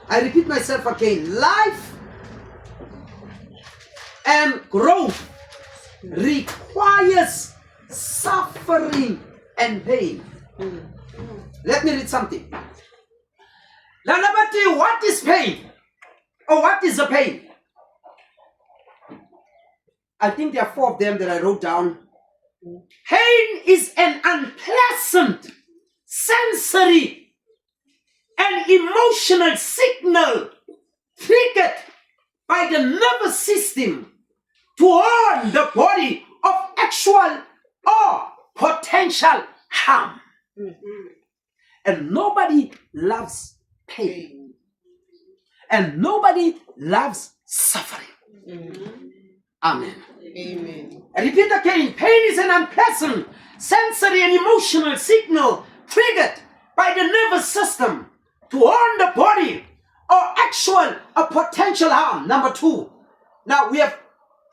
I repeat myself again. Life and growth requires suffering and pain. Let me read something. Lalabati, what is pain? Or what is the pain? I think there are 4 of them that I wrote down. Pain is an unpleasant sensory and emotional signal triggered by the nervous system to warn the body of actual or potential harm. And nobody loves pain. And nobody loves suffering. Amen. Amen. I repeat again, pain is an unpleasant sensory and emotional signal triggered by the nervous system to warn the body of actual or potential harm. Number 2. Now we have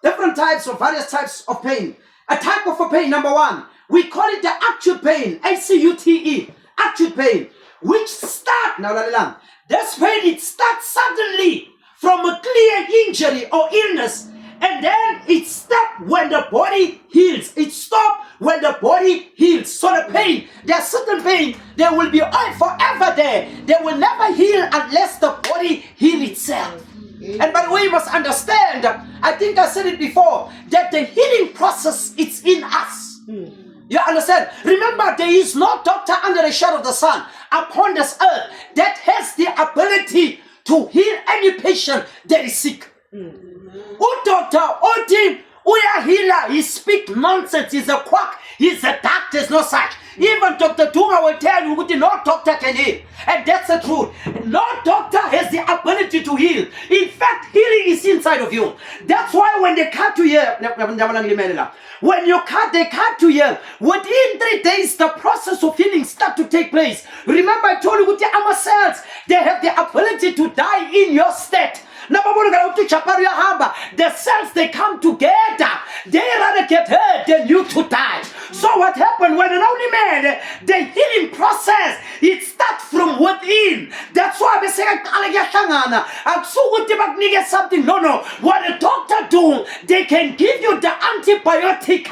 different types or various types of pain. A type of a pain, number 1, we call it the acute pain, ACUTE, acute pain, which start, now this pain, it starts suddenly from a clear injury or illness, and then it stops when the body heals. It stops when the body heals. So the pain, there's certain pain, they will be forever there. They will never heal unless the body heals itself. And by the way, you must understand, I think I said it before, that the healing process is in us. You understand? Remember, there is no doctor under the shadow of the sun upon this earth that has the ability to heal any patient that is sick. Doctor, we are healer, he speaks nonsense, he's a quack, he's a doctor, there's no such. Even Dr. Dunga will tell you no doctor can heal. And that's the truth. No doctor has the ability to heal. In fact, healing is inside of you. That's why when they cut you here, when you cut, they cut you here. Within 3 days, the process of healing starts to take place. Remember, I told you with the armor cells, they have the ability to die in your state. The cells, they come together. They rather get hurt than you to die. So what happened when an only man, the healing process, it starts from within. That's why I say something. No. What a doctor do, they can give you the antibiotic,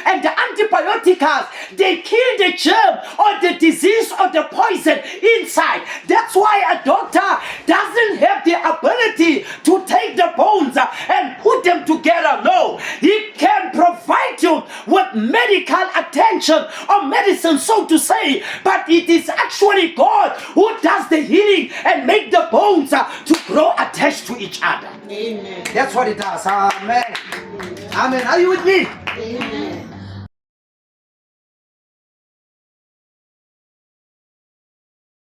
and the antibiotics, they kill the germ or the disease or the poison inside. That's why a doctor doesn't have the ability to take the bones and put them together. No, he can provide you with medical attention or medicine, so to say, but it is actually God who does the healing and make the bones to grow attached to each other. Amen. That's what it does. Amen. Amen. Are you with me? Amen.